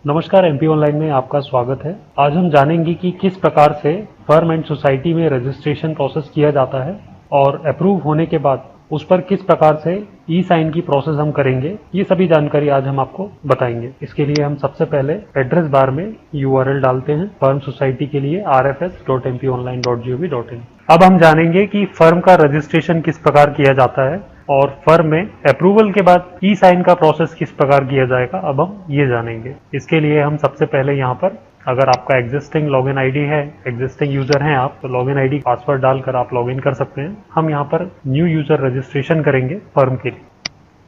नमस्कार, MP online में आपका स्वागत है। आज हम जानेंगे कि किस प्रकार से फर्म एंड सोसाइटी में रजिस्ट्रेशन प्रोसेस किया जाता है और अप्रूव होने के बाद उस पर किस प्रकार से ई साइन की प्रोसेस हम करेंगे। ये सभी जानकारी आज हम आपको बताएंगे। इसके लिए हम सबसे पहले एड्रेस बार में URL डालते हैं फर्म सोसाइटी के लिए rfs.mponline.gov.in। अब हम जानेंगे कि फर्म का रजिस्ट्रेशन किस प्रकार किया जाता है और फर्म में अप्रूवल के बाद ई साइन का प्रोसेस किस प्रकार किया जाएगा। अब हम ये जानेंगे। इसके लिए हम सबसे पहले यहाँ पर, अगर आपका एग्जिस्टिंग लॉगिन आईडी है, एग्जिस्टिंग यूजर हैं आप, तो लॉगिन आईडी पासवर्ड डालकर आप लॉगिन कर सकते हैं। हम यहाँ पर न्यू यूजर रजिस्ट्रेशन करेंगे फर्म के लिए।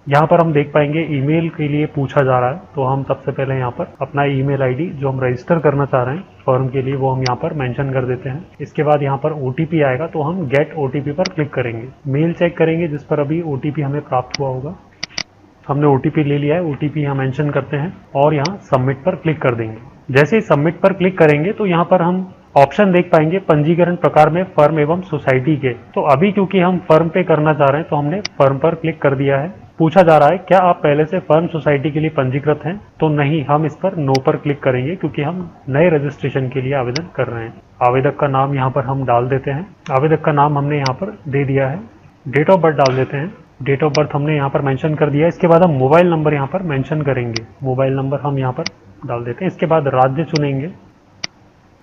यहाँ पर हम देख पाएंगे ईमेल के लिए पूछा जा रहा है, तो हम सबसे पहले यहाँ पर अपना ईमेल आईडी जो हम रजिस्टर करना चाह रहे हैं फर्म के लिए वो हम यहाँ पर मेंशन कर देते हैं। इसके बाद यहाँ पर OTP आएगा तो हम गेट OTP पर क्लिक करेंगे। मेल चेक करेंगे जिस पर अभी OTP हमें प्राप्त हुआ होगा। हमने OTP ले लिया है, OTP यहाँ मेंशन करते हैं और यहाँ सबमिट पर क्लिक कर देंगे। जैसे ही सबमिट पर क्लिक करेंगे तो यहाँ पर हम ऑप्शन देख पाएंगे पंजीकरण प्रकार में फर्म एवं सोसाइटी के। तो अभी क्योंकि हम फर्म पे करना चाह रहे हैं तो हमने फर्म पर क्लिक कर दिया है। पूछा जा रहा है क्या आप पहले से फर्म सोसाइटी के लिए पंजीकृत हैं, तो नहीं, हम इस पर नो पर क्लिक करेंगे क्योंकि हम नए रजिस्ट्रेशन के लिए आवेदन कर रहे हैं। आवेदक का नाम यहाँ पर हम डाल देते हैं। आवेदक का नाम हमने यहाँ पर दे दिया है। डेट ऑफ बर्थ डाल देते हैं। डेट ऑफ बर्थ हमने यहाँ पर मेंशन कर दिया है। इसके बाद हम मोबाइल नंबर यहाँ पर मेंशन करेंगे। मोबाइल नंबर हम यहाँ पर डाल देते हैं। इसके बाद राज्य चुनेंगे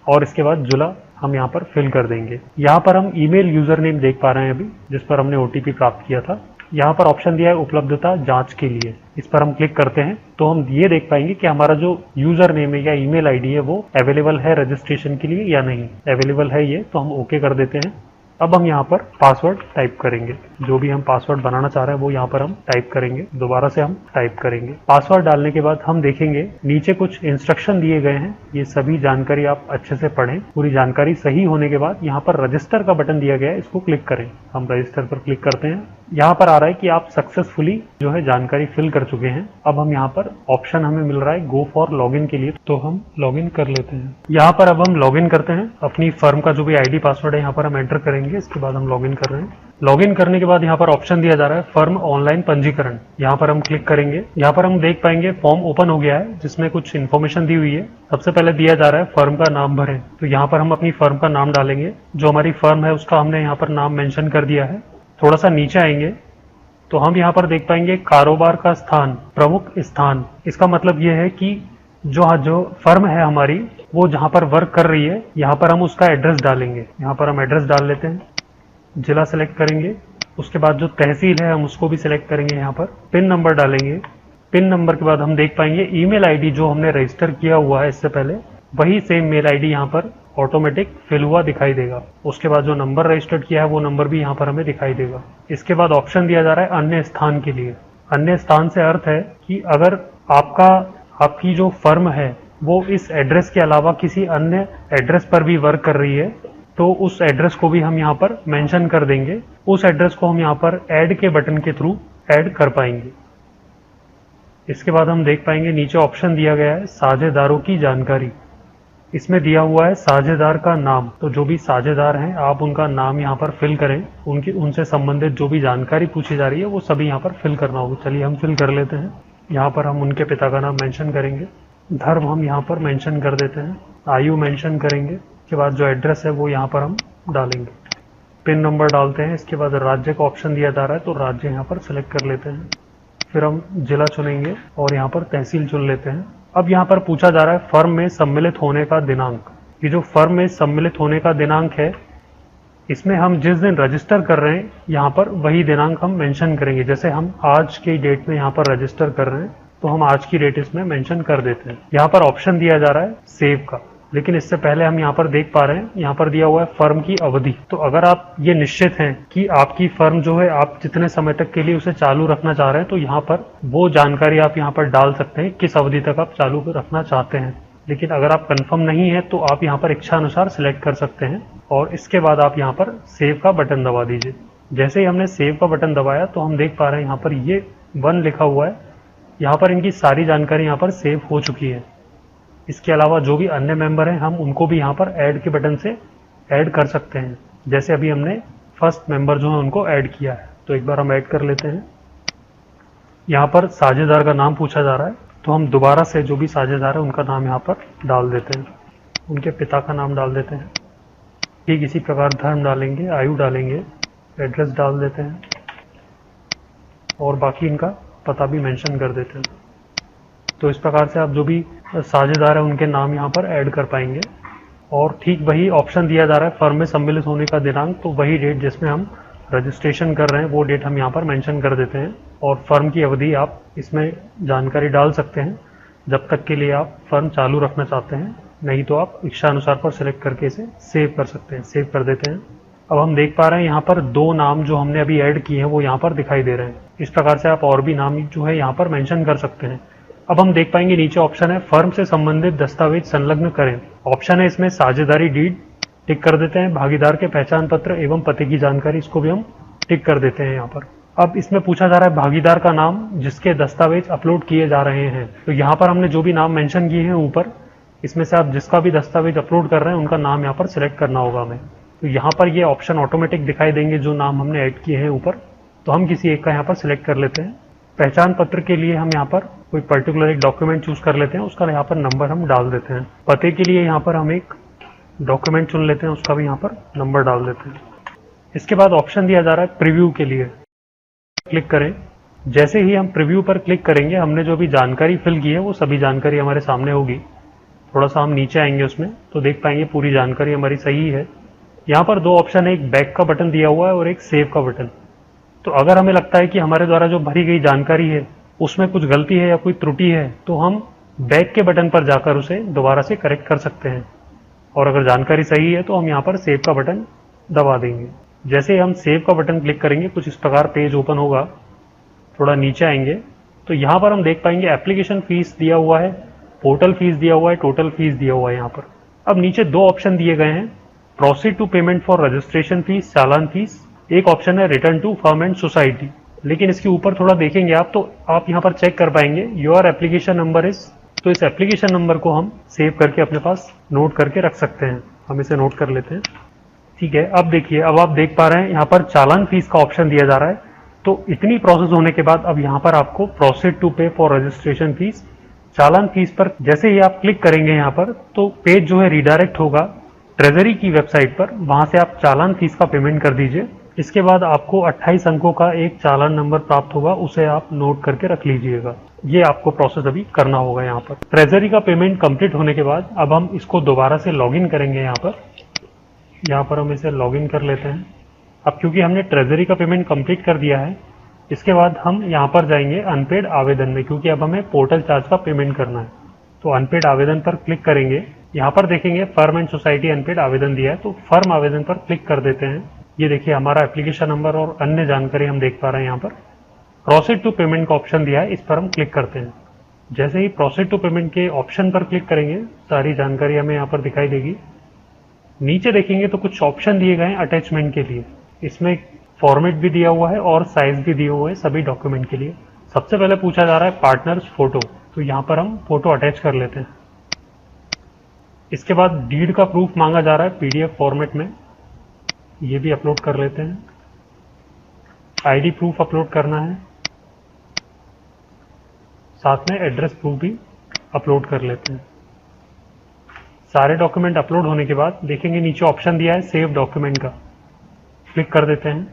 और इसके बाद जिला हम यहाँ पर फिल कर देंगे। यहाँ पर हम ईमेल यूजर नेम देख पा रहे हैं अभी, जिस पर हमने OTP प्राप्त किया था। यहाँ पर ऑप्शन दिया है उपलब्धता जांच के लिए। इस पर हम क्लिक करते हैं तो हम ये देख पाएंगे कि हमारा जो यूजर नेम है या ईमेल आईडी है वो अवेलेबल है रजिस्ट्रेशन के लिए या नहीं। अवेलेबल है ये, तो हम ओके कर देते हैं। अब हम यहाँ पर पासवर्ड टाइप करेंगे। जो भी हम पासवर्ड बनाना चाह रहे हैं वो यहाँ पर हम टाइप करेंगे। दोबारा से हम टाइप करेंगे। पासवर्ड डालने के बाद हम देखेंगे नीचे कुछ इंस्ट्रक्शन दिए गए हैं। ये सभी जानकारी आप अच्छे से पढ़ें। पूरी जानकारी सही होने के बाद यहाँ पर रजिस्टर का बटन दिया गया है, इसको क्लिक करें। हम रजिस्टर पर क्लिक करते हैं। यहाँ पर आ रहा है कि आप सक्सेसफुली जो है जानकारी फिल कर चुके हैं। अब हम यहाँ पर ऑप्शन हमें मिल रहा है गो फॉर लॉगिन के लिए, तो हम लॉगिन कर लेते हैं। यहाँ पर अब हम लॉगिन करते हैं। अपनी फर्म का जो भी ID पासवर्ड है यहाँ पर हम एंटर करेंगे। इसके बाद हम लॉगिन कर रहे हैं। लॉगिन करने के बाद यहाँ पर ऑप्शन दिया जा रहा है फर्म ऑनलाइन पंजीकरण। यहाँ पर हम क्लिक करेंगे। यहाँ पर हम देख पाएंगे फॉर्म ओपन हो गया है जिसमें कुछ इन्फॉर्मेशन दी हुई है। सबसे पहले दिया जा रहा है फर्म का नाम भरें, तो यहाँ पर हम अपनी फर्म का नाम डालेंगे। जो हमारी फर्म है उसका हमने यहाँ पर नाम मेंशन कर दिया है। थोड़ा सा नीचे आएंगे तो हम यहाँ पर देख पाएंगे कारोबार का स्थान, प्रमुख स्थान। इसका मतलब ये है कि जो फर्म है हमारी वो जहाँ पर वर्क कर रही है यहाँ पर हम उसका एड्रेस डालेंगे। यहाँ पर हम एड्रेस डाल लेते हैं। जिला सेलेक्ट करेंगे। उसके बाद जो तहसील है हम उसको भी सिलेक्ट करेंगे। यहाँ पर पिन नंबर डालेंगे। पिन नंबर के बाद हम देख पाएंगे ईमेल आईडी जो हमने रजिस्टर किया हुआ है इससे पहले, वही सेम मेल आईडी यहाँ पर ऑटोमेटिक फिल हुआ दिखाई देगा। उसके बाद जो नंबर रजिस्टर्ड किया है वो नंबर भी यहाँ पर हमें दिखाई देगा। इसके बाद ऑप्शन दिया जा रहा है अन्य स्थान के लिए। अन्य स्थान से अर्थ है कि अगर आपकी जो फर्म है वो इस एड्रेस के अलावा किसी अन्य एड्रेस पर भी वर्क कर रही है तो उस एड्रेस को भी हम यहाँ पर मेंशन कर देंगे। उस एड्रेस को हम यहाँ पर ऐड के बटन के थ्रू ऐड कर पाएंगे। इसके बाद हम देख पाएंगे नीचे ऑप्शन दिया गया है साझेदारों की जानकारी। इसमें दिया हुआ है साझेदार का नाम, तो जो भी साझेदार हैं आप उनका नाम यहाँ पर फिल करें। उनसे संबंधित जो भी जानकारी पूछी जा रही है वो सभी यहाँ पर फिल करना होगा। चलिए हम फिल कर लेते हैं। यहाँ पर हम उनके पिता का नाम मेंशन करेंगे। धर्म हम यहाँ पर मेंशन कर देते हैं। आयु मेंशन करेंगे। इसके बाद जो एड्रेस है वो यहाँ पर हम डालेंगे। पिन नंबर डालते हैं। इसके बाद राज्य का ऑप्शन दिया जा रहा है तो राज्य यहाँ पर सिलेक्ट कर लेते हैं। फिर हम जिला चुनेंगे और यहाँ पर तहसील चुन लेते हैं। अब यहाँ पर पूछा जा रहा है फर्म में सम्मिलित होने का दिनांक। ये जो फर्म में सम्मिलित होने का दिनांक है इसमें हम जिस दिन रजिस्टर कर रहे हैं यहाँ पर वही दिनांक हम मेंशन करेंगे। जैसे हम आज की डेट में यहाँ पर रजिस्टर कर रहे हैं तो हम आज की डेट इसमें मेंशन कर देते हैं। यहाँ पर ऑप्शन दिया जा रहा है सेव का, लेकिन इससे पहले हम यहाँ पर देख पा रहे हैं यहाँ पर दिया हुआ है फर्म की अवधि। तो अगर आप ये निश्चित हैं कि आपकी फर्म जो है आप जितने समय तक के लिए उसे चालू रखना चाह रहे हैं तो यहाँ पर वो जानकारी आप यहाँ पर डाल सकते हैं किस अवधि तक आप चालू रखना चाहते हैं। लेकिन अगर आप कंफर्म नहीं है तो आप यहाँ पर इच्छा अनुसार सिलेक्ट कर सकते हैं और इसके बाद आप यहाँ पर सेव का बटन दबा दीजिए। जैसे ही हमने सेव का बटन दबाया तो हम देख पा रहे हैं यहाँ पर ये 1 लिखा हुआ है। यहाँ पर इनकी सारी जानकारी यहाँ पर सेव हो चुकी है। इसके अलावा जो भी अन्य मेंबर हैं हम उनको भी यहाँ पर ऐड के बटन से ऐड कर सकते हैं। जैसे अभी हमने फर्स्ट मेंबर जो है उनको ऐड किया है, तो एक बार हम ऐड कर लेते हैं। यहाँ पर साझेदार का नाम पूछा जा रहा है तो हम दोबारा से जो भी साझेदार है उनका नाम यहाँ पर डाल देते हैं, उनके पिता का नाम डाल देते हैं। ठीक इसी प्रकार धर्म डालेंगे, आयु डालेंगे, एड्रेस डाल देते हैं और बाकी इनका पता भी मेंशन कर देते हैं। तो इस प्रकार से आप जो भी साझेदार है उनके नाम यहाँ पर ऐड कर पाएंगे। और ठीक वही ऑप्शन दिया जा रहा है फर्म में सम्मिलित होने का दिनांक, तो वही डेट जिसमें हम रजिस्ट्रेशन कर रहे हैं वो डेट हम यहाँ पर मेंशन कर देते हैं। और फर्म की अवधि आप इसमें जानकारी डाल सकते हैं जब तक के लिए आप फर्म चालू रखना चाहते हैं, नहीं तो आप इच्छा अनुसार पर सिलेक्ट करके इसे सेव कर सकते हैं। सेव कर देते हैं। अब हम देख पा रहे हैं यहाँ पर 2 नाम जो हमने अभी ऐड किए हैं वो यहाँ पर दिखाई दे रहे हैं। इस प्रकार से आप और भी नाम जो है यहाँ पर मेंशन कर सकते हैं। अब हम देख पाएंगे नीचे ऑप्शन है फर्म से संबंधित दस्तावेज संलग्न करें। ऑप्शन है इसमें साझेदारी डीड, टिक कर देते हैं। भागीदार के पहचान पत्र एवं पते की जानकारी, इसको भी हम टिक कर देते हैं यहाँ पर। अब इसमें पूछा जा रहा है भागीदार का नाम जिसके दस्तावेज अपलोड किए जा रहे हैं। तो यहाँ पर हमने जो भी नाम मेंशन किए हैं ऊपर, इसमें से आप जिसका भी दस्तावेज अपलोड कर रहे हैं उनका नाम यहाँ पर सिलेक्ट करना होगा हमें। तो यहाँ पर ये ऑप्शन ऑटोमेटिक दिखाई देंगे जो नाम हमने ऐड किए हैं ऊपर। तो हम किसी एक का यहाँ पर सिलेक्ट कर लेते हैं। पहचान पत्र के लिए हम यहाँ पर कोई पर्टिकुलर एक डॉक्यूमेंट चूज कर लेते हैं, उसका यहाँ पर नंबर हम डाल देते हैं। पते के लिए यहाँ पर हम एक डॉक्यूमेंट चुन लेते हैं, उसका भी यहाँ पर नंबर डाल देते हैं। इसके बाद ऑप्शन दिया जा रहा है प्रीव्यू के लिए, क्लिक करें। जैसे ही हम प्रीव्यू पर क्लिक करेंगे हमने जो भी जानकारी फिल की है वो सभी जानकारी हमारे सामने होगी। थोड़ा सा हम नीचे आएंगे उसमें तो देख पाएंगे पूरी जानकारी हमारी सही है। यहाँ पर 2 ऑप्शन है, एक बैक का बटन दिया हुआ है और एक सेव का बटन। तो अगर हमें लगता है कि हमारे द्वारा जो भरी गई जानकारी है उसमें कुछ गलती है या कोई त्रुटि है तो हम बैक के बटन पर जाकर उसे दोबारा से करेक्ट कर सकते हैं। और अगर जानकारी सही है तो हम यहाँ पर सेव का बटन दबा देंगे। जैसे हम सेव का बटन क्लिक करेंगे कुछ इस प्रकार पेज ओपन होगा। थोड़ा नीचे आएंगे तो यहाँ पर हम देख पाएंगे एप्लीकेशन फीस दिया हुआ है, पोर्टल फीस दिया हुआ है, टोटल फीस दिया हुआ है यहाँ पर। अब नीचे 2 ऑप्शन दिए गए हैं, proceed to payment for registration fees, चालान फीस। एक ऑप्शन है return to firm and society. लेकिन इसके ऊपर थोड़ा देखेंगे आप तो आप यहाँ पर चेक कर पाएंगे योर एप्लीकेशन नंबर इज। तो इस एप्लीकेशन नंबर को हम सेव करके अपने पास नोट करके रख सकते हैं। हम इसे नोट कर लेते हैं। ठीक है, अब देखिए, अब आप देख पा रहे हैं यहाँ पर चालान फीस का ऑप्शन दिया जा रहा है। तो इतनी प्रोसेस होने के बाद अब यहाँ पर आपको प्रोसीड टू पे फॉर रजिस्ट्रेशन फीस, चालान फीस पर जैसे ही आप क्लिक करेंगे यहाँ पर तो पेज जो है रिडायरेक्ट होगा ट्रेजरी की वेबसाइट पर। वहां से आप चालान फीस का पेमेंट कर दीजिए। इसके बाद आपको 28 अंकों का एक चालान नंबर प्राप्त होगा, उसे आप नोट करके रख लीजिएगा। ये आपको प्रोसेस अभी करना होगा। यहाँ पर ट्रेजरी का पेमेंट कंप्लीट होने के बाद अब हम इसको दोबारा से लॉगिन करेंगे। यहाँ पर हम इसे लॉगिन कर लेते हैं। अब क्योंकि हमने ट्रेजरी का पेमेंट कंप्लीट कर दिया है, इसके बाद हम यहाँ पर जाएंगे अनपेड आवेदन में, क्योंकि अब हमें पोर्टल चार्ज का पेमेंट करना है। तो अनपेड आवेदन पर क्लिक करेंगे। यहाँ पर देखेंगे फर्म एंड सोसाइटी अनपेड आवेदन दिया है, तो फर्म आवेदन पर क्लिक कर देते हैं। ये देखिए हमारा एप्लीकेशन नंबर और अन्य जानकारी हम देख पा रहे हैं। यहाँ पर प्रोसीड टू पेमेंट का ऑप्शन दिया है, इस पर हम क्लिक करते हैं। जैसे ही प्रोसीड टू पेमेंट के ऑप्शन पर क्लिक करेंगे सारी जानकारी हमें यहाँ पर दिखाई देगी। नीचे देखेंगे तो कुछ ऑप्शन दिए गए हैं अटैचमेंट के लिए। इसमें फॉर्मेट भी दिया हुआ है और साइज भी दिए हुए हैं सभी डॉक्यूमेंट के लिए। सबसे पहले पूछा जा रहा है पार्टनर्स फोटो, तो यहाँ पर हम फोटो अटैच कर लेते हैं। इसके बाद डीड का प्रूफ मांगा जा रहा है पीडीएफ फॉर्मेट में, ये भी अपलोड कर लेते हैं। आईडी प्रूफ अपलोड करना है, साथ में एड्रेस प्रूफ भी अपलोड कर लेते हैं। सारे डॉक्यूमेंट अपलोड होने के बाद देखेंगे नीचे ऑप्शन दिया है सेव डॉक्यूमेंट का, क्लिक कर देते हैं।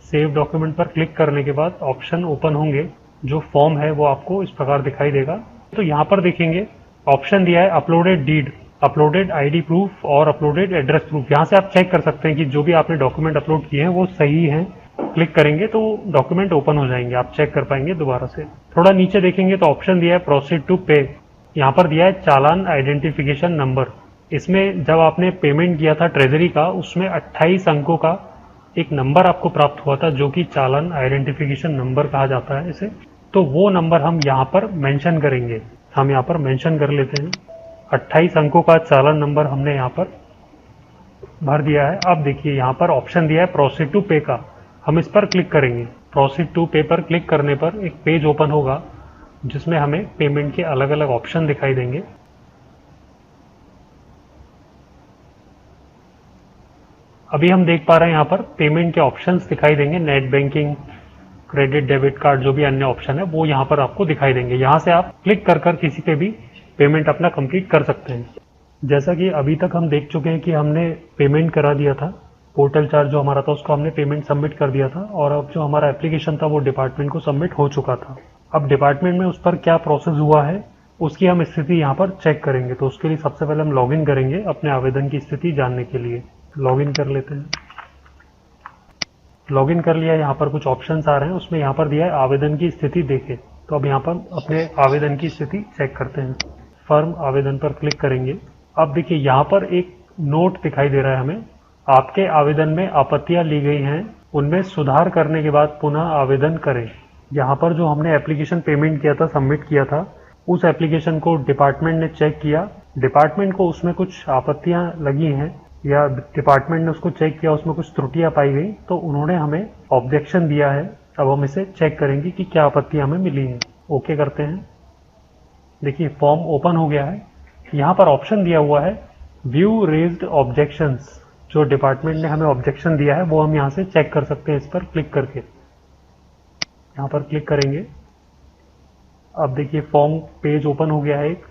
सेव डॉक्यूमेंट पर क्लिक करने के बाद ऑप्शन ओपन होंगे। जो फॉर्म है वो आपको इस प्रकार दिखाई देगा। तो यहाँ पर देखेंगे ऑप्शन दिया है uploaded deed, uploaded ID proof और अपलोडेड एड्रेस प्रूफ। यहाँ से आप चेक कर सकते हैं कि जो भी आपने डॉक्यूमेंट अपलोड किए हैं वो सही हैं। क्लिक करेंगे तो डॉक्यूमेंट ओपन हो जाएंगे, आप चेक कर पाएंगे दोबारा से। थोड़ा नीचे देखेंगे तो ऑप्शन दिया है प्रोसीड टू पे। यहाँ पर दिया है चालान आइडेंटिफिकेशन नंबर। इसमें जब आपने पेमेंट किया था ट्रेजरी का, उसमें 28 अंकों का एक नंबर आपको प्राप्त हुआ था जो कि चालान आइडेंटिफिकेशन नंबर कहा जाता है इसे। तो वो नंबर हम यहाँ पर मेंशन करेंगे। हम यहाँ पर मेंशन कर लेते हैं। 28 अंकों का चालान नंबर हमने यहाँ पर भर दिया है। अब देखिए यहाँ पर ऑप्शन दिया है प्रोसीड टू पे का, हम इस पर क्लिक करेंगे। प्रोसीड टू पे पर क्लिक करने पर एक पेज ओपन होगा जिसमें हमें पेमेंट के अलग अलग ऑप्शन दिखाई देंगे। अभी हम देख पा रहे हैं यहाँ पर पेमेंट के ऑप्शंस दिखाई देंगे, net banking, credit, debit card, जो भी अन्य ऑप्शन है वो यहाँ पर आपको दिखाई देंगे। यहाँ से आप क्लिक कर कर किसी पे भी पेमेंट अपना कंप्लीट कर सकते हैं। जैसा कि अभी तक हम देख चुके हैं कि हमने पेमेंट करा दिया था, पोर्टल चार्ज जो हमारा था उसको हमने पेमेंट सबमिट कर दिया था, और अब जो हमारा एप्लीकेशन था वो डिपार्टमेंट को सबमिट हो चुका था। अब डिपार्टमेंट में उस पर क्या प्रोसेस हुआ है उसकी हम स्थिति यहाँ पर चेक करेंगे। तो उसके लिए सबसे पहले हम लॉगिन करेंगे अपने आवेदन की स्थिति जानने के लिए। लॉगिन कर लेते हैं। लॉगिन कर लिया। यहाँ पर कुछ ऑप्शंस आ रहे हैं, उसमें यहाँ पर दिया है आवेदन की स्थिति देखें। तो अब यहाँ पर अपने आवेदन की स्थिति चेक करते हैं। फर्म आवेदन पर क्लिक करेंगे। अब देखिए यहाँ पर एक नोट दिखाई दे रहा है हमें, आपके आवेदन में आपत्तियां ली गई हैं, उनमें सुधार करने के बाद पुनः आवेदन करें। यहाँ पर जो हमने एप्लीकेशन पेमेंट किया था, सबमिट किया था, उस एप्लीकेशन को डिपार्टमेंट ने चेक किया। डिपार्टमेंट को उसमें कुछ आपत्तियां लगी हैं या डिपार्टमेंट ने उसको चेक किया, उसमें कुछ त्रुटियां पाई गई, तो उन्होंने हमें ऑब्जेक्शन दिया है। अब हम इसे चेक करेंगे कि क्या आपत्तियां हमें मिली हैं। ओके करते हैं। देखिए फॉर्म ओपन हो गया है। यहाँ पर ऑप्शन दिया हुआ है व्यू रेज्ड ऑब्जेक्शंस। जो डिपार्टमेंट ने हमें ऑब्जेक्शन दिया है वो हम यहाँ से चेक कर सकते हैं इस पर क्लिक करके। यहाँ पर क्लिक करेंगे। अब देखिए फॉर्म पेज ओपन हो गया है एक।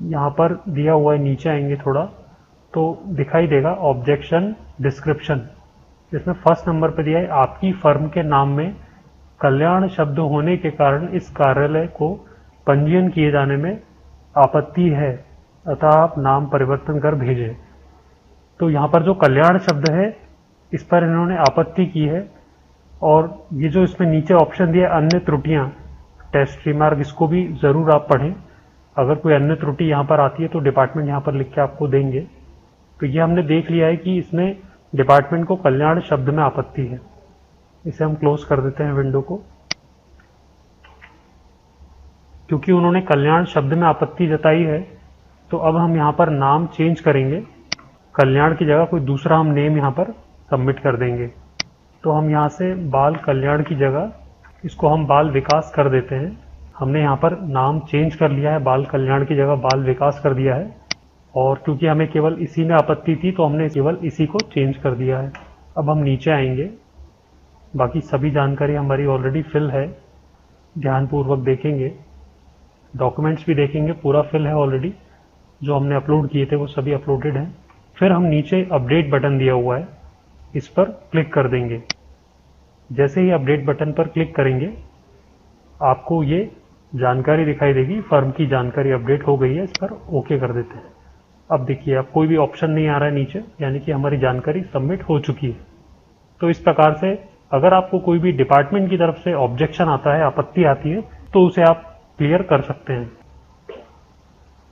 यहाँ पर दिया हुआ है, नीचे आएंगे थोड़ा तो दिखाई देगा ऑब्जेक्शन डिस्क्रिप्शन। इसमें फर्स्ट नंबर पर दिया है आपकी फर्म के नाम में कल्याण शब्द होने के कारण इस कार्यालय को पंजीयन किए जाने में आपत्ति है, अतः आप नाम परिवर्तन कर भेजें। तो यहाँ पर जो कल्याण शब्द है इस पर इन्होंने आपत्ति की है। और ये जो इसमें नीचे ऑप्शन दिया अन्य त्रुटियां, टेस्ट रिमार्क, इसको भी जरूर आप पढ़ें। अगर कोई अन्य त्रुटि यहाँ पर आती है तो डिपार्टमेंट यहाँ पर लिख के आपको देंगे। तो ये हमने देख लिया है कि इसमें डिपार्टमेंट को कल्याण शब्द में आपत्ति है। इसे हम क्लोज कर देते हैं विंडो को। क्योंकि उन्होंने कल्याण शब्द में आपत्ति जताई है तो अब हम यहाँ पर नाम चेंज करेंगे। कल्याण की जगह कोई दूसरा हम नेम यहाँ पर सबमिट कर देंगे। तो हम यहाँ से बाल कल्याण की जगह इसको हम बाल विकास कर देते हैं। हमने यहाँ पर नाम चेंज कर लिया है, बाल कल्याण की जगह बाल विकास कर दिया है। और क्योंकि हमें केवल इसी में आपत्ति थी तो हमने केवल इसी को चेंज कर दिया है। अब हम नीचे आएंगे। बाकी सभी जानकारी हमारी ऑलरेडी फिल है, ध्यानपूर्वक देखेंगे। डॉक्यूमेंट्स भी देखेंगे, पूरा फिल है ऑलरेडी। जो हमने अपलोड किए थे वो सभी अपलोडेड हैं। फिर हम नीचे अपडेट बटन दिया हुआ है, इस पर क्लिक कर देंगे। जैसे ही अपडेट बटन पर क्लिक करेंगे आपको ये जानकारी दिखाई देगी, फर्म की जानकारी अपडेट हो गई है। इस पर ओके कर देते हैं। अब देखिए अब कोई भी ऑप्शन नहीं आ रहा है नीचे, यानी कि हमारी जानकारी सबमिट हो चुकी है। तो इस प्रकार से अगर आपको कोई भी डिपार्टमेंट की तरफ से ऑब्जेक्शन आता है, आपत्ति आती है, तो उसे आप क्लियर कर सकते हैं।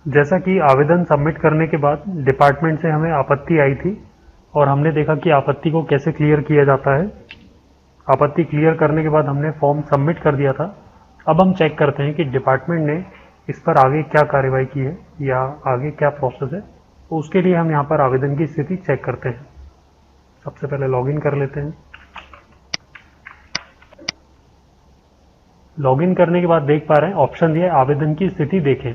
जैसा कि आवेदन सबमिट करने के बाद डिपार्टमेंट से हमें आपत्ति आई थी और हमने देखा कि आपत्ति को कैसे क्लियर किया जाता है। आपत्ति क्लियर करने के बाद हमने फॉर्म सबमिट कर दिया था। अब हम चेक करते हैं कि डिपार्टमेंट ने इस पर आगे क्या कार्रवाई की है या आगे क्या प्रोसेस है। तो उसके लिए हम यहाँ पर आवेदन की स्थिति चेक करते हैं। सबसे पहले लॉगिन कर लेते हैं। लॉगिन करने के बाद देख पा रहे हैं ऑप्शन दिया है आवेदन की स्थिति देखें।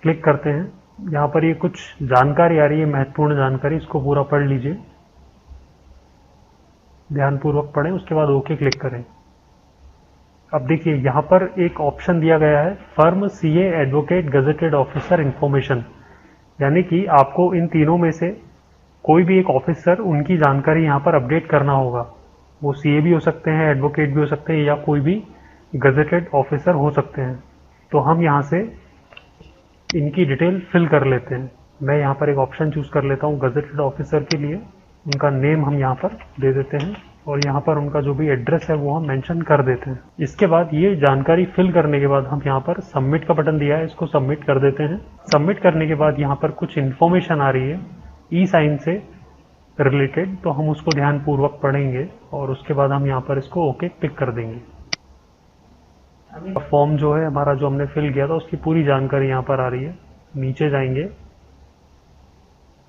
क्लिक करते हैं। यहाँ पर ये कुछ जानकारी आ रही है, महत्वपूर्ण जानकारी, इसको पूरा पढ़ लीजिए, ध्यानपूर्वक पढ़ें, उसके बाद ओके क्लिक करें। अब देखिए यहाँ पर एक ऑप्शन दिया गया है firm CA advocate gazetted officer information, यानी कि आपको इन तीनों में से कोई भी एक ऑफिसर, उनकी जानकारी यहाँ पर अपडेट करना होगा। वो सीए भी हो सकते हैं, एडवोकेट भी हो सकते हैं, या कोई भी गजेटेड ऑफिसर हो सकते हैं। तो हम यहाँ से इनकी डिटेल फिल कर लेते हैं। मैं यहाँ पर एक ऑप्शन चूज कर लेता हूँ गजेटेड ऑफिसर के लिए। उनका नेम हम यहाँ पर दे देते हैं और यहाँ पर उनका जो भी एड्रेस है वो हम मेंशन कर देते हैं। इसके बाद ये जानकारी फिल करने के बाद हम यहाँ पर सबमिट का बटन दिया है, इसको सबमिट कर देते हैं। सबमिट करने के बाद यहाँ पर कुछ इन्फॉर्मेशन आ रही है ई साइन से रिलेटेड, तो हम उसको ध्यानपूर्वक पढ़ेंगे और उसके बाद हम यहाँ पर इसको ओके टिक कर देंगे। फॉर्म जो है हमारा, जो हमने फिल किया था, उसकी पूरी जानकारी यहाँ पर आ रही है। नीचे जाएंगे।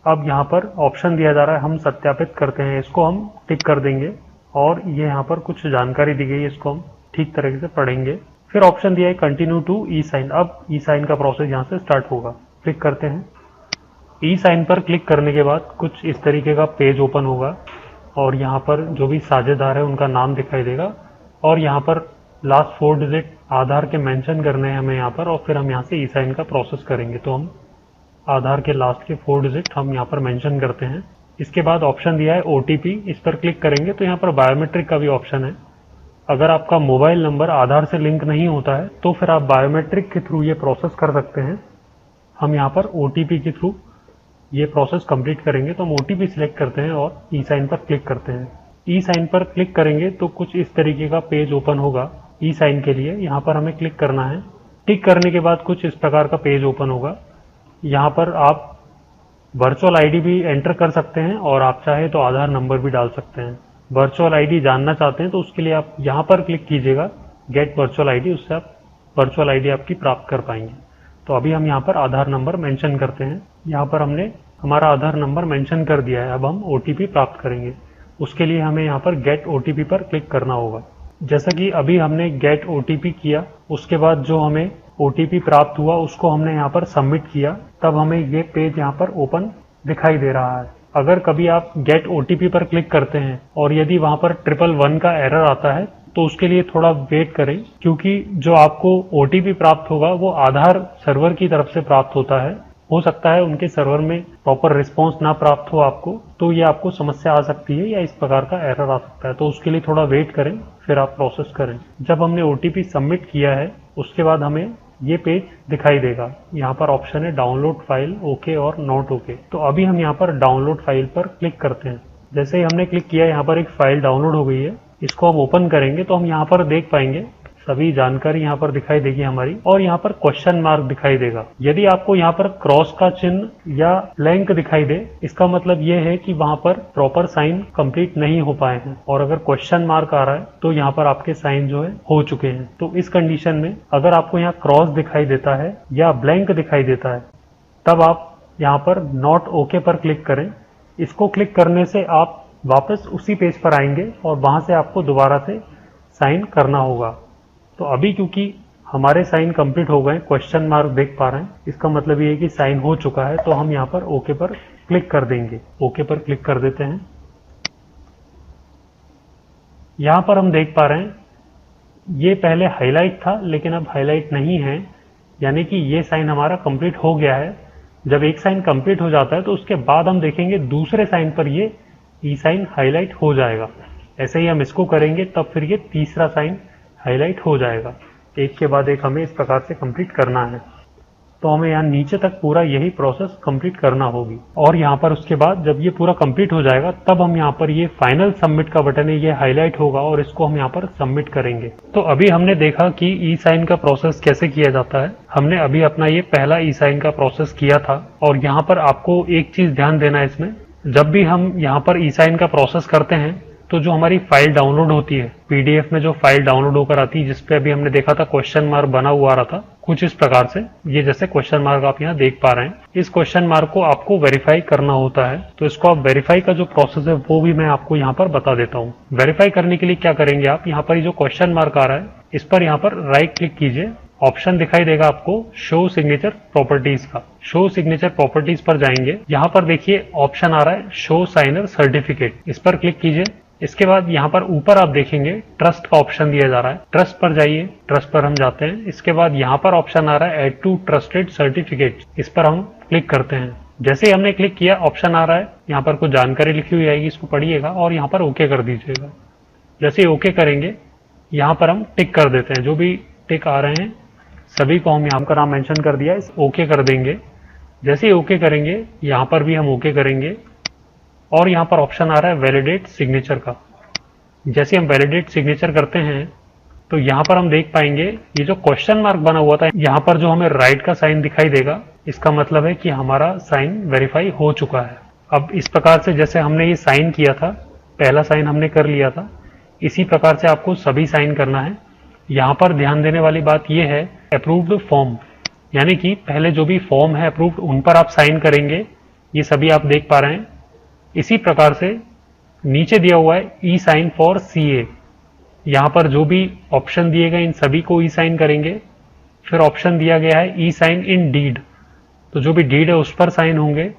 अब यहाँ पर ऑप्शन दिया जा रहा है हम सत्यापित करते हैं, इसको हम टिक कर देंगे और ये यहाँ पर कुछ जानकारी दी गई है, इसको हम ठीक तरीके से पढ़ेंगे। फिर ऑप्शन दिया है कंटिन्यू टू ई साइन। अब ई साइन का प्रोसेस यहाँ से स्टार्ट होगा। क्लिक करते हैं। ई साइन पर क्लिक करने के बाद कुछ इस तरीके का पेज ओपन होगा। और यहाँ पर जो भी साझेदार है उनका नाम दिखाई देगा और यहाँ पर लास्ट 4 डिजिट आधार के मेंशन करने हैं हमें यहाँ पर, और फिर हम यहाँ से ई साइन का प्रोसेस करेंगे। तो हम आधार के लास्ट के 4 डिजिट हम यहाँ पर मेंशन करते हैं। इसके बाद ऑप्शन दिया है OTP, इस पर क्लिक करेंगे तो यहाँ पर बायोमेट्रिक का भी ऑप्शन है। अगर आपका मोबाइल नंबर आधार से लिंक नहीं होता है तो फिर आप बायोमेट्रिक के थ्रू ये प्रोसेस कर सकते हैं। हम यहाँ पर OTP के थ्रू ये प्रोसेस कंप्लीट करेंगे, तो हम OTP सिलेक्ट करते हैं और ई साइन पर क्लिक करते हैं। ई साइन पर क्लिक करेंगे तो कुछ इस तरीके का पेज ओपन होगा ई साइन के लिए। यहाँ पर हमें क्लिक करना है। टिक करने के बाद कुछ इस प्रकार का पेज ओपन होगा। यहाँ पर आप वर्चुअल आईडी भी एंटर कर सकते हैं और आप चाहे तो आधार नंबर भी डाल सकते हैं। वर्चुअल आईडी जानना चाहते हैं तो उसके लिए आप यहाँ पर क्लिक कीजिएगा गेट वर्चुअल आईडी, उससे आप वर्चुअल आईडी आपकी प्राप्त कर पाएंगे। तो अभी हम यहाँ पर आधार नंबर मेंशन करते हैं। यहाँ पर हमने हमारा आधार नंबर मेंशन कर दिया है। अब हम OTP प्राप्त करेंगे। उसके लिए हमें यहाँ पर गेट OTP पर क्लिक करना होगा। जैसा कि अभी हमने गेट OTP किया, उसके बाद जो हमें OTP प्राप्त हुआ उसको हमने यहाँ पर सबमिट किया, तब हमें ये पेज यहाँ पर ओपन दिखाई दे रहा है। अगर कभी आप गेट OTP पर क्लिक करते हैं और यदि वहाँ पर 111 का एरर आता है तो उसके लिए थोड़ा वेट करें, क्योंकि जो आपको OTP प्राप्त होगा वो आधार सर्वर की तरफ से प्राप्त होता है। हो सकता है उनके सर्वर में प्रॉपर रिस्पॉन्स ना प्राप्त हो आपको, तो ये आपको समस्या आ सकती है या इस प्रकार का एरर आ सकता है। तो उसके लिए थोड़ा वेट करें, फिर आप प्रोसेस करें। जब हमने OTP सबमिट किया है उसके बाद हमें ये पेज दिखाई देगा। यहाँ पर ऑप्शन है डाउनलोड फाइल, ओके और नॉट ओके। तो अभी हम यहाँ पर डाउनलोड फाइल पर क्लिक करते हैं। जैसे ही हमने क्लिक किया, यहाँ पर एक फाइल डाउनलोड हो गई है। इसको हम ओपन करेंगे तो हम यहाँ पर देख पाएंगे सभी जानकारी यहाँ पर दिखाई देगी हमारी, और यहाँ पर क्वेश्चन मार्क दिखाई देगा। यदि आपको यहाँ पर क्रॉस का चिन्ह या ब्लैंक दिखाई दे, इसका मतलब ये है कि वहाँ पर प्रॉपर साइन कंप्लीट नहीं हो पाए हैं, और अगर क्वेश्चन मार्क आ रहा है तो यहाँ पर आपके साइन जो है हो चुके हैं। तो इस कंडीशन में अगर आपको यहाँ क्रॉस दिखाई देता है या ब्लैंक दिखाई देता है, तब आप यहाँ पर नॉट ओके पर क्लिक करें। इसको क्लिक करने से आप वापस उसी पेज पर आएंगे और वहां से आपको दोबारा से साइन करना होगा। तो अभी क्योंकि हमारे साइन कंप्लीट हो गए, क्वेश्चन मार्क देख पा रहे हैं, इसका मतलब ये है कि साइन हो चुका है। तो हम यहाँ पर ओके पर क्लिक कर देंगे। ओके पर क्लिक कर देते हैं। यहाँ पर हम देख पा रहे हैं ये पहले हाईलाइट था लेकिन अब हाईलाइट नहीं है, यानी कि ये साइन हमारा कंप्लीट हो गया है। जब एक साइन कंप्लीट हो जाता है तो उसके बाद हम देखेंगे दूसरे साइन पर ये ई साइन हाईलाइट हो जाएगा। ऐसे ही हम इसको करेंगे तब फिर ये तीसरा साइन हाईलाइट हो जाएगा। एक के बाद एक हमें इस प्रकार से कंप्लीट करना है। तो हमें यहाँ नीचे तक पूरा यही प्रोसेस कंप्लीट करना होगी। और यहाँ पर उसके बाद जब ये पूरा कंप्लीट हो जाएगा तब हम यहाँ पर ये फाइनल सबमिट का बटन है, ये हाईलाइट होगा और इसको हम यहाँ पर सबमिट करेंगे। तो अभी हमने देखा कि ई साइन का प्रोसेस कैसे किया जाता है। हमने अभी अपना ये पहला ई साइन का प्रोसेस किया था। और यहाँ पर आपको एक चीज ध्यान देना है इसमें, जब भी हम यहाँ पर ई साइन का प्रोसेस करते हैं तो जो हमारी फाइल डाउनलोड होती है, पीडीएफ में जो फाइल डाउनलोड होकर आती है, जिसपे अभी हमने देखा था क्वेश्चन मार्क बना हुआ आ रहा था कुछ इस प्रकार से, ये जैसे क्वेश्चन मार्क आप यहाँ देख पा रहे हैं, इस क्वेश्चन मार्क को आपको वेरीफाई करना होता है। तो इसको आप वेरीफाई का जो प्रोसेस है वो भी मैं आपको यहाँ पर बता देता हूँ। वेरीफाई करने के लिए क्या करेंगे आप, यहाँ पर जो क्वेश्चन मार्क आ रहा है इस पर यहाँ पर राइट क्लिक कीजिए। ऑप्शन दिखाई देगा आपको शो सिग्नेचर प्रॉपर्टीज का। शो सिग्नेचर प्रॉपर्टीज पर जाएंगे, यहाँ पर देखिए ऑप्शन आ रहा है शो साइनर सर्टिफिकेट, इस पर क्लिक कीजिए। इसके बाद यहाँ पर ऊपर आप देखेंगे ट्रस्ट का ऑप्शन दिया जा रहा है, ट्रस्ट पर जाइए। ट्रस्ट पर हम जाते हैं। इसके बाद यहाँ पर ऑप्शन आ रहा है ऐड टू ट्रस्टेड सर्टिफिकेट, इस पर हम क्लिक करते हैं। जैसे ही हमने क्लिक किया ऑप्शन आ रहा है, यहाँ पर कुछ जानकारी लिखी हुई आएगी, इसको पढ़िएगा और यहाँ पर ओके कर दीजिएगा। जैसे ही ओके करेंगे यहाँ पर हम टिक कर देते हैं। जो भी टिक आ रहे हैं सभी को हम यहाँ का नाम मेंशन कर दिया, इस ओके कर देंगे। जैसे ही ओके करेंगे यहाँ पर भी हम ओके करेंगे और यहाँ पर ऑप्शन आ रहा है वैलिडेट सिग्नेचर का। जैसे हम वैलिडेट सिग्नेचर करते हैं तो यहाँ पर हम देख पाएंगे ये जो क्वेश्चन मार्क बना हुआ था, यहाँ पर जो हमें राइट का साइन दिखाई देगा, इसका मतलब है कि हमारा साइन वेरीफाई हो चुका है। अब इस प्रकार से जैसे हमने ये साइन किया था, पहला साइन हमने कर लिया था, इसी प्रकार से आपको सभी साइन करना है। यहाँ पर ध्यान देने वाली बात यह है अप्रूव्ड फॉर्म, यानी कि पहले जो भी फॉर्म है अप्रूव्ड उन पर आप साइन करेंगे। ये सभी आप देख पा रहे हैं। इसी प्रकार से नीचे दिया हुआ है ई साइन फॉर सीए, यहाँ पर जो भी ऑप्शन दिए गए इन सभी को ई साइन करेंगे। फिर ऑप्शन दिया गया है ई साइन इन डीड, तो जो भी डीड है उस पर साइन होंगे।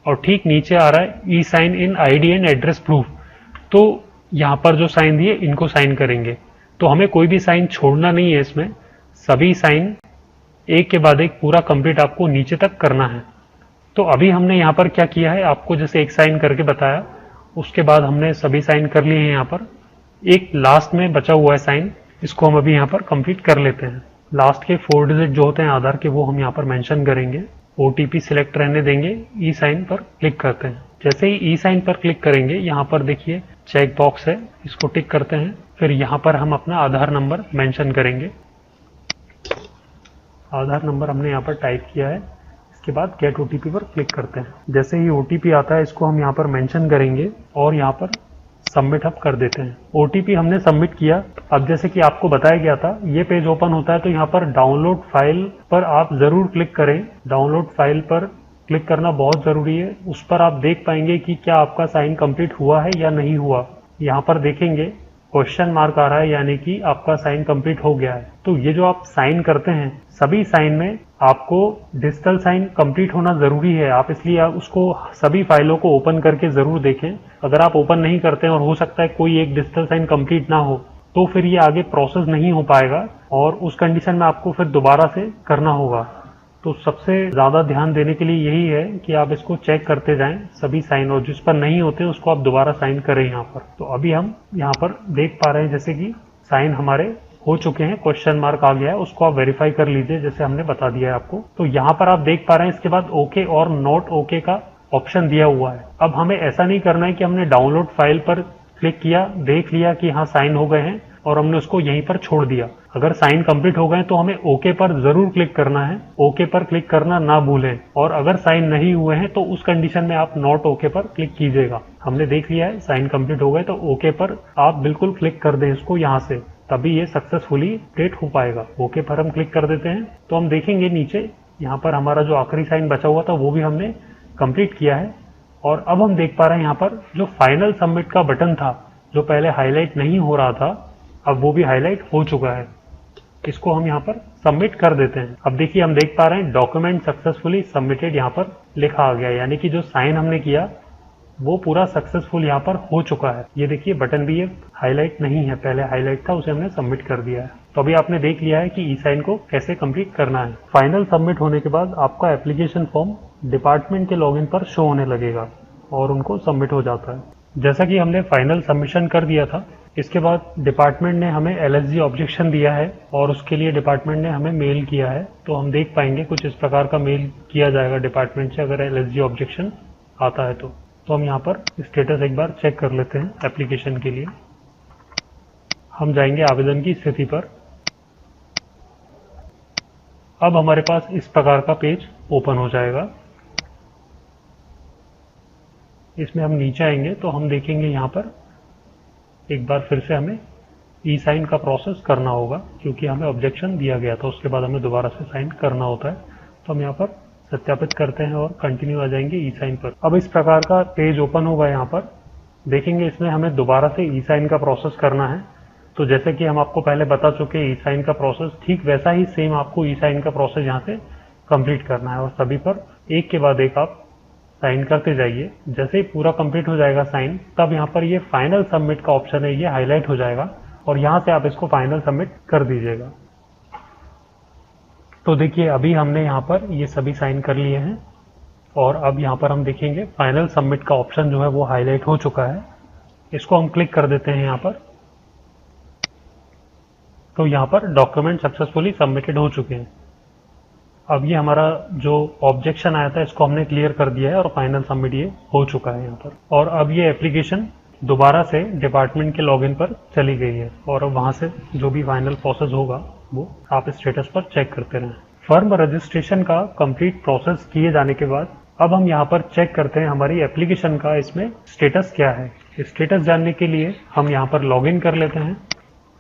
और ठीक नीचे आ रहा है ई साइन इन आईडी एंड एड्रेस प्रूफ, तो यहाँ पर जो साइन दिए इनको साइन करेंगे। तो हमें कोई भी साइन छोड़ना नहीं है, इसमें सभी साइन एक के बाद एक पूरा कंप्लीट आपको नीचे तक करना है। तो अभी हमने यहाँ पर क्या किया है, आपको जैसे एक साइन करके बताया, उसके बाद हमने सभी साइन कर लिए हैं। यहाँ पर एक लास्ट में बचा हुआ है साइन, इसको हम अभी यहाँ पर कंप्लीट कर लेते हैं। लास्ट के 4 डिजिट जो होते हैं आधार के वो हम यहाँ पर मेंशन करेंगे। ओटीपी सिलेक्ट रहने देंगे, ई साइन पर क्लिक करते हैं। जैसे ही ई साइन पर क्लिक करेंगे, यहाँ पर देखिए चेक बॉक्स है, इसको टिक करते हैं। फिर यहाँ पर हम अपना आधार नंबर मेंशन करेंगे। आधार नंबर हमने यहाँ पर टाइप किया है। इसके बाद गेट ओटीपी पर क्लिक करते हैं। जैसे ही ओटीपी आता है, इसको हम यहाँ पर मेंशन करेंगे और यहाँ पर सबमिट अप कर देते हैं। ओटीपी हमने सबमिट किया। अब जैसे कि आपको बताया गया था, ये पेज ओपन होता है तो यहाँ पर डाउनलोड फाइल पर आप जरूर क्लिक करें। डाउनलोड फाइल पर क्लिक करना बहुत जरूरी है। उस पर आप देख पाएंगे कि क्या आपका साइन कंप्लीट हुआ है या नहीं हुआ। यहाँ पर देखेंगे क्वेश्चन मार्क आ रहा है, यानी कि आपका साइन कंप्लीट हो गया है। तो ये जो आप साइन करते हैं, सभी साइन में आपको डिजिटल साइन कंप्लीट होना जरूरी है। आप इसलिए उसको सभी फाइलों को ओपन करके जरूर देखें। अगर आप ओपन नहीं करते हैं और हो सकता है कोई एक डिजिटल साइन कंप्लीट ना हो, तो फिर ये आगे प्रोसेस नहीं हो पाएगा और उस कंडीशन में आपको फिर दोबारा से करना होगा। तो सबसे ज्यादा ध्यान देने के लिए यही है कि आप इसको चेक करते जाएं सभी साइन, और जिस पर नहीं होते उसको आप दोबारा साइन करें यहाँ पर। तो अभी हम यहाँ पर देख पा रहे हैं जैसे कि साइन हमारे हो चुके हैं, क्वेश्चन मार्क आ गया है, उसको आप वेरीफाई कर लीजिए जैसे हमने बता दिया है आपको। तो यहाँ पर आप देख पा रहे हैं, इसके बाद ओके और नॉट ओके का ऑप्शन दिया हुआ है। अब हमें ऐसा नहीं करना है कि हमने डाउनलोड फाइल पर क्लिक किया, देख लिया कि हाँ साइन हो गए हैं और हमने उसको यहीं पर छोड़ दिया। अगर साइन कंप्लीट हो गए तो हमें ओके पर जरूर क्लिक करना है। ओके पर क्लिक करना ना भूलें। और अगर साइन नहीं हुए हैं तो उस कंडीशन में आप नॉट ओके पर क्लिक कीजिएगा। हमने देख लिया है साइन कंप्लीट हो गए, तो ओके पर आप बिल्कुल क्लिक कर दें इसको यहाँ से, तभी ये सक्सेसफुली अपडेट हो पाएगा। ओके पर हम क्लिक कर देते हैं तो हम देखेंगे नीचे यहाँ पर हमारा जो आखिरी साइन बचा हुआ था वो भी हमने कंप्लीट किया है। और अब हम देख पा रहे हैं यहाँ पर जो फाइनल सबमिट का बटन था, जो पहले हाईलाइट नहीं हो रहा था, अब वो भी हाईलाइट हो चुका है। इसको हम यहाँ पर सबमिट कर देते हैं। अब देखिए हम देख पा रहे हैं डॉक्यूमेंट सक्सेसफुली सबमिटेड यहाँ पर लिखा आ गया, यानी कि जो साइन हमने किया वो पूरा सक्सेसफुल यहाँ पर हो चुका है। ये देखिए बटन भी ये हाईलाइट नहीं है, पहले हाईलाइट था, उसे हमने सबमिट कर दिया है। तो अभी आपने देख लिया है कि ई साइन को कैसे कंप्लीट करना है। फाइनल सबमिट होने के बाद आपका एप्लीकेशन फॉर्म डिपार्टमेंट के लॉगिन पर शो होने लगेगा और उनको सबमिट हो जाता है। जैसा कि हमने फाइनल सबमिशन कर दिया था, इसके बाद डिपार्टमेंट ने हमें एलएसजी ऑब्जेक्शन दिया है और उसके लिए डिपार्टमेंट ने हमें मेल किया है। तो हम देख पाएंगे कुछ इस प्रकार का मेल किया जाएगा डिपार्टमेंट से अगर एलएसजी ऑब्जेक्शन आता है तो हम यहाँ पर स्टेटस एक बार चेक कर लेते हैं। एप्लीकेशन के लिए हम जाएंगे आवेदन की स्थिति पर। अब हमारे पास इस प्रकार का पेज ओपन हो जाएगा। इसमें हम नीचे आएंगे तो हम देखेंगे यहाँ पर एक बार फिर से हमें ई साइन का प्रोसेस करना होगा, क्योंकि हमें ऑब्जेक्शन दिया गया था, उसके बाद हमें दोबारा से साइन करना होता है। तो हम यहाँ पर सत्यापित करते हैं और कंटिन्यू आ जाएंगे ई साइन पर। अब इस प्रकार का पेज ओपन होगा। यहाँ पर देखेंगे इसमें हमें दोबारा से ई साइन का प्रोसेस करना है। तो जैसे कि हम आपको पहले बता चुके ई साइन का प्रोसेस, ठीक वैसा ही सेम आपको ई साइन का प्रोसेस यहाँ से कंप्लीट करना है और सभी पर एक के बाद एक आप साइन करते जाइए। जैसे ही पूरा कंप्लीट हो जाएगा साइन, तब यहाँ पर ये फाइनल सबमिट का ऑप्शन है, ये हाईलाइट हो जाएगा और यहाँ से आप इसको फाइनल सबमिट कर दीजिएगा। तो देखिए अभी हमने यहाँ पर ये सभी साइन कर लिए हैं और अब यहाँ पर हम देखेंगे फाइनल सबमिट का ऑप्शन जो है वो हाईलाइट हो चुका है। इसको हम क्लिक कर देते हैं यहाँ पर। तो यहाँ पर डॉक्यूमेंट सक्सेसफुली सबमिटेड हो चुके हैं। अब ये हमारा जो ऑब्जेक्शन आया था इसको हमने क्लियर कर दिया है और फाइनल सबमिट ये हो चुका है यहाँ पर। और अब ये एप्लीकेशन दोबारा से डिपार्टमेंट के लॉगिन पर चली गई है और अब वहाँ से जो भी फाइनल प्रोसेस होगा वो आप स्टेटस पर चेक करते रहें। फर्म रजिस्ट्रेशन का कंप्लीट प्रोसेस किए जाने के बाद अब हम यहाँ पर चेक करते हैं हमारी एप्लीकेशन का इसमें स्टेटस क्या है। स्टेटस जानने के लिए हम यहाँ पर लॉगिन कर लेते हैं।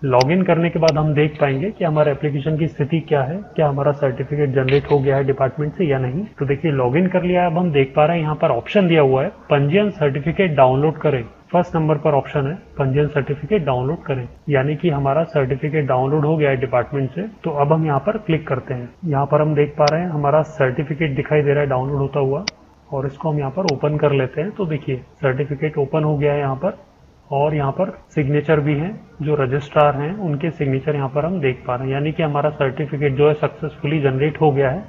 लॉगिन करने के बाद हम देख पाएंगे कि हमारे एप्लीकेशन की स्थिति क्या है, क्या हमारा सर्टिफिकेट जनरेट हो गया है डिपार्टमेंट से या नहीं। तो देखिए लॉगिन कर लिया है। अब हम देख पा रहे हैं यहाँ पर ऑप्शन दिया हुआ है पंजीयन सर्टिफिकेट डाउनलोड करें। फर्स्ट नंबर पर ऑप्शन है पंजीयन सर्टिफिकेट डाउनलोड करें, यानी कि हमारा सर्टिफिकेट डाउनलोड हो गया है डिपार्टमेंट से। तो अब हम यहाँ पर क्लिक करते हैं। यहाँ पर हम देख पा रहे हैं हमारा सर्टिफिकेट दिखाई दे रहा है डाउनलोड होता हुआ और इसको हम यहाँ पर ओपन कर लेते हैं। तो देखिए सर्टिफिकेट ओपन हो गया है यहाँ पर और यहाँ पर सिग्नेचर भी हैं, जो रजिस्ट्रार हैं उनके सिग्नेचर यहाँ पर हम देख पा रहे हैं, यानी कि हमारा सर्टिफिकेट जो है सक्सेसफुली जनरेट हो गया है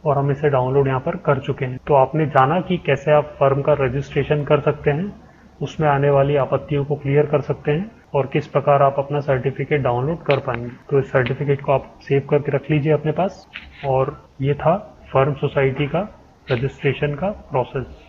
और हम इसे डाउनलोड यहाँ पर कर चुके हैं। तो आपने जाना कि कैसे आप फर्म का रजिस्ट्रेशन कर सकते हैं, उसमें आने वाली आपत्तियों को क्लियर कर सकते हैं और किस प्रकार आप अपना सर्टिफिकेट डाउनलोड कर पाएंगे। तो इस सर्टिफिकेट को आप सेव करके रख लीजिए अपने पास। और ये था फर्म सोसाइटी का रजिस्ट्रेशन का प्रोसेस।